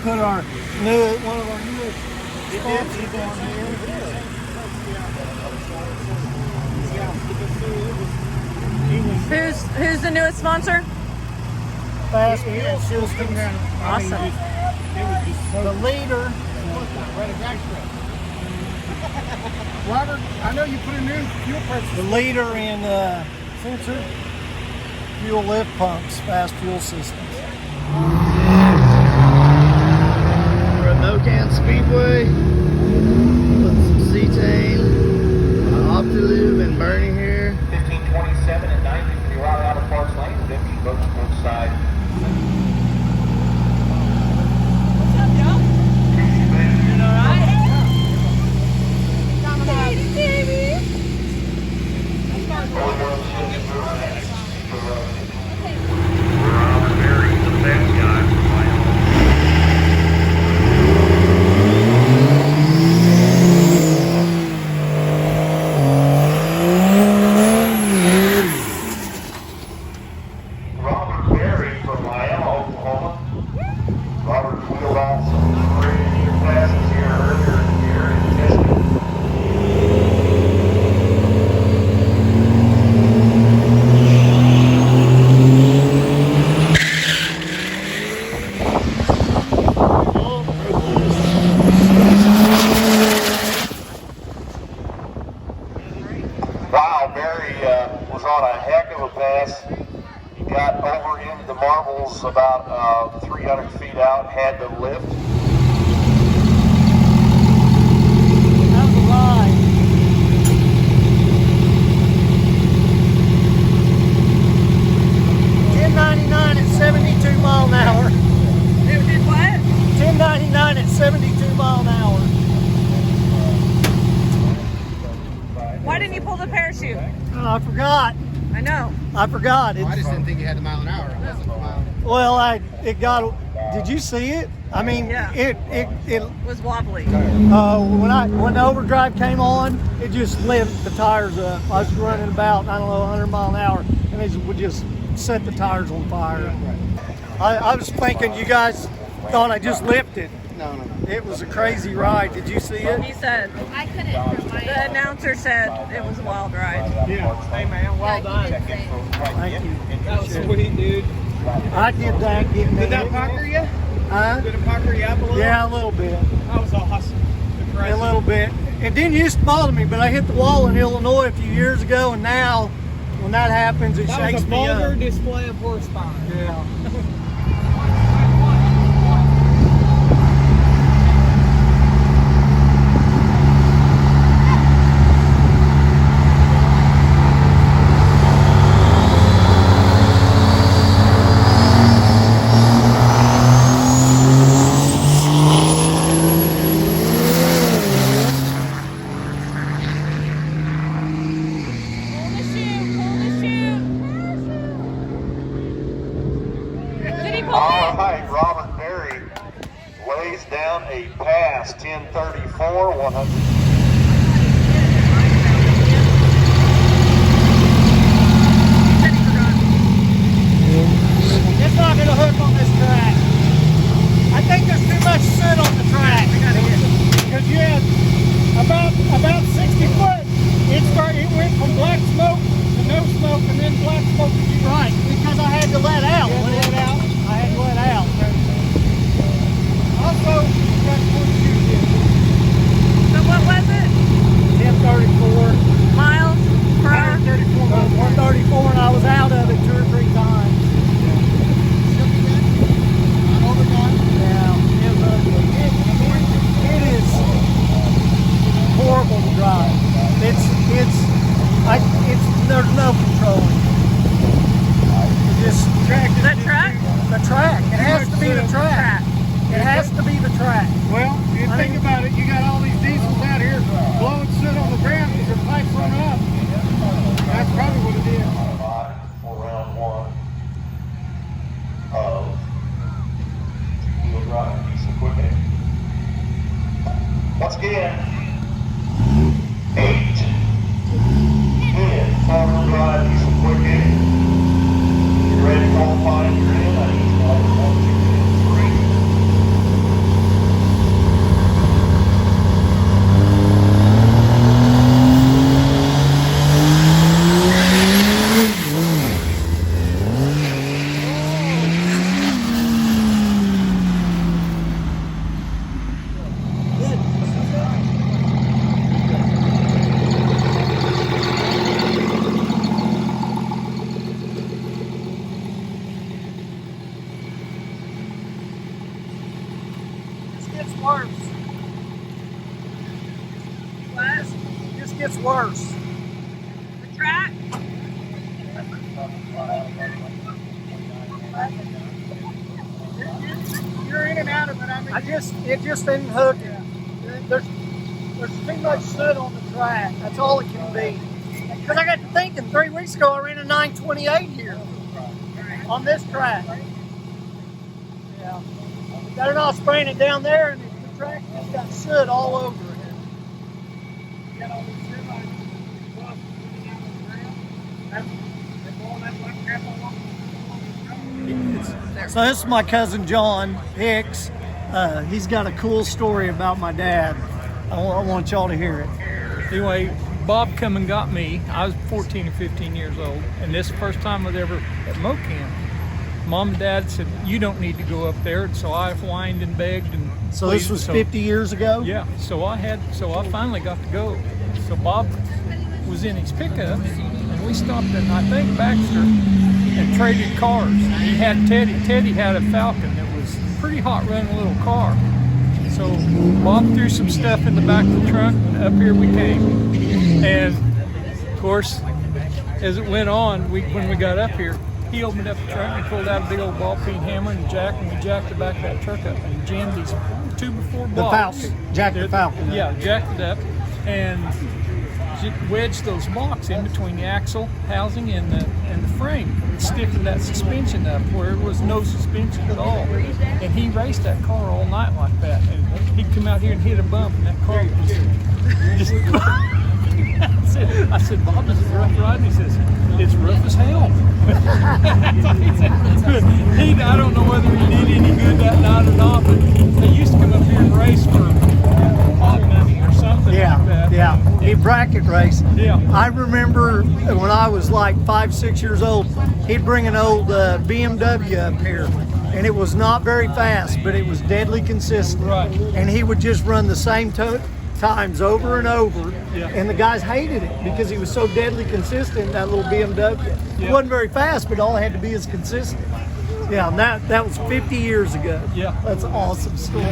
put our one of our newest sponsors on here. Who's the newest sponsor? Fast Fuel Systems. Awesome. The leader. Robert, I know you put a new fuel pressure. The leader in sensor fuel lift pumps, Fast Fuel Systems. We're at Mo-Kan Speedway with some cetane, Optilube and Burnie here. 1527 and 90 for the right out of Parks Lane with empty boats on both sides. What's up, y'all? Doing all right? Was on a heck of a pass. He got over into the marbles about 300 feet out, had to lift. That was a ride. 1099 at 72 mile an hour. It did what? 1099 at 72 mile an hour. Why didn't you pull the parachute? Oh, I forgot. I know. I forgot. I just didn't think you had the mile an hour. It wasn't a mile. Well, it got. Did you see it? I mean, Yeah. it Was wobbly. when the overdrive came on, it just lifted the tires up. I was running about, I don't know, 100 mile an hour, and it would just set the tires on fire. I was thinking you guys thought I just lifted. No. It was a crazy ride. Did you see it? He said, I couldn't. the announcer said it was a wild ride. Yeah. Hey man, well done. Thank you. That was sweet, dude. I did that. Did that pucker you? Huh? Did it pucker you up a little? Yeah, a little bit. That was awesome. A little bit. It didn't used to bother me, but I hit the wall in Illinois a few years ago, and now when that happens, it shakes me up. That was a vulgar display of horsepower. Yeah. All right, Robert Berry lays down a pass, 1034, 100. It's not going to hook on this track. I think there's too much soot on the track. Because you had about 60 foot. It went from black smoke to no smoke, and then black smoke to right. Because I had to let out. I had to let out. Also, that's what you did. So what was it? 1034. Miles per hour? 134, and I was out of it 2 or 3 times. Yeah, it was ugly. It is horrible to drive. There's no controlling. Just The track? the track. It has to be the track. It has to be the track. Well, you think about it, you got all these diesels out here blowing soot on the ground because their pipes run up. That's probably what it is. For round one of wheel drive diesel quick air. Once again, 8 in four-wheel drive diesel quick air. Get ready to qualify. You're in. I need to know 1, 2, 3. gets worse. The track? You're in and out of it. I mean, it just isn't hooking. There's too much soot on the track. That's all it can be. Because I got to thinking 3 weeks ago I ran a 928 here on this track. Yeah. Got it all spraying it down there, and the track just got soot all over it. Got all these semis buff coming out of the ground. They're blowing that black crap all over. So this is my cousin John Hicks. He's got a cool story about my dad. I want y'all to hear it. Anyway, Bob come and got me. I was 14 or 15 years old, and this is the first time I was ever at Mo-Kan. Mom and Dad said, you don't need to go up there, and so I whined and begged and So this was 50 years ago? Yeah, so I finally got to go. So Bob was in his pickup, and we stopped at, I think, Baxter, and traded cars. He had Teddy had a Falcon that was a pretty hot running little car. So Bob threw some stuff in the back of the trunk, and up here we came. And of course, as it went on, when we got up here, he opened up the trunk and pulled out a big old ball-peen hammer and jack, and we jacked the back of that truck up and jammed these 2x4 blocks. The Falcon, jacked the Falcon. Yeah, jacked it up and wedged those blocks in between the axle housing and the frame, and stiffened that suspension up where it was no suspension at all. And he raced that car all night like that. And he'd come out here and hit a bump, and that car was just. I said, Bob, this is a rough ride. And he says, it's rough as hell. I don't know whether he did any good that night or not, but they used to come up here and race for hot money or something like that. Yeah, he bracket raced. Yeah. I remember when I was like 5, 6 years old, he'd bring an old BMW up here, and it was not very fast, but it was deadly consistent. Right. And he would just run the same times over and over, Yeah. and the guys hated it because he was so deadly consistent, that little BMW. It Yeah. wasn't very fast, but all it had to be is consistent. Yeah, and that was 50 years ago. Yeah. That's an awesome story.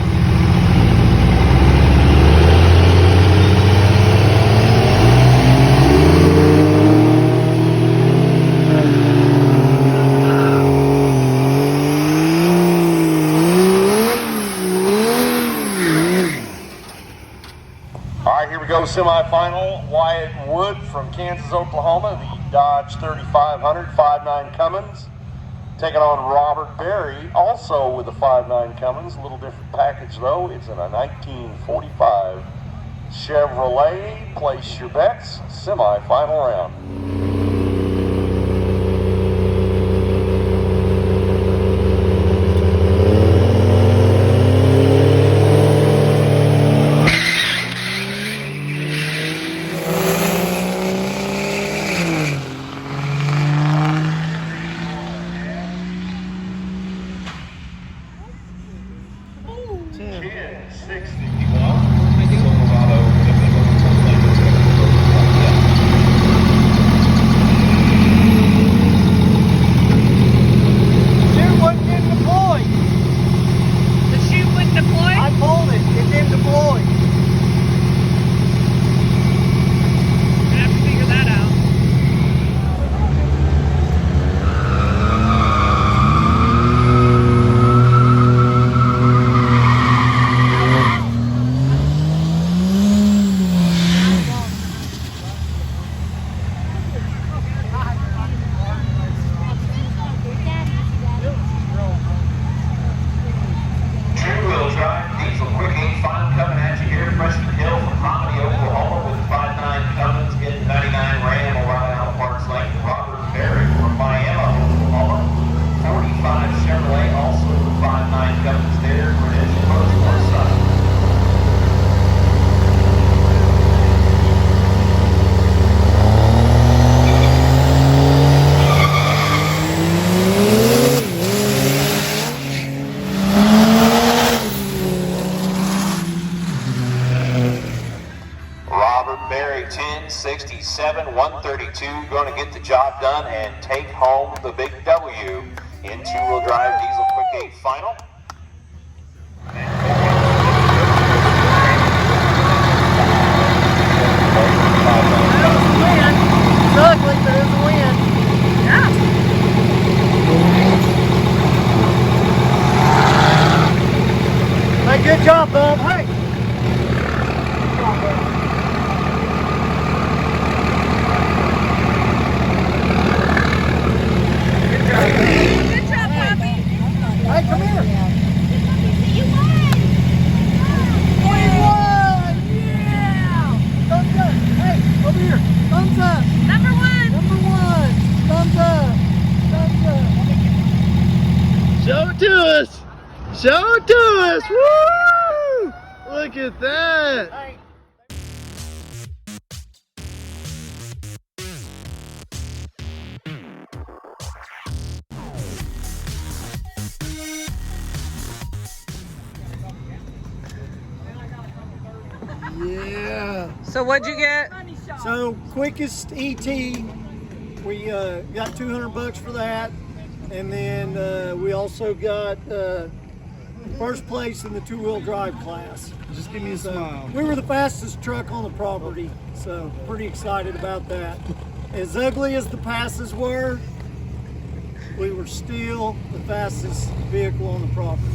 Semi-final, Wyatt Wood from Kansas, Oklahoma, the Dodge 3500 5.9 Cummins, taking on Robert Berry, also with a 5.9 Cummins. A little different package though. It's in a 1945 Chevrolet. Place your bets. Semi-final round. Berry 1067, 132, going to get the job done and take home the big W in two-wheel drive diesel quick 8 final. Good job, Poppy. Hey, come here. You won. We won! Yeah! Thumbs up. Hey, over here. Thumbs up. Number one. Number one. Thumbs up. Thumbs up. Show it to us! Show it to us! Woo! Look at that! Hey. Yeah. So what'd you get? So quickest ET, we got $200 for that, and then we also got first place in the two-wheel drive class. Just give me a smile. We were the fastest truck on the property, so pretty excited about that. As ugly as the passes were, we were still the fastest vehicle on the property.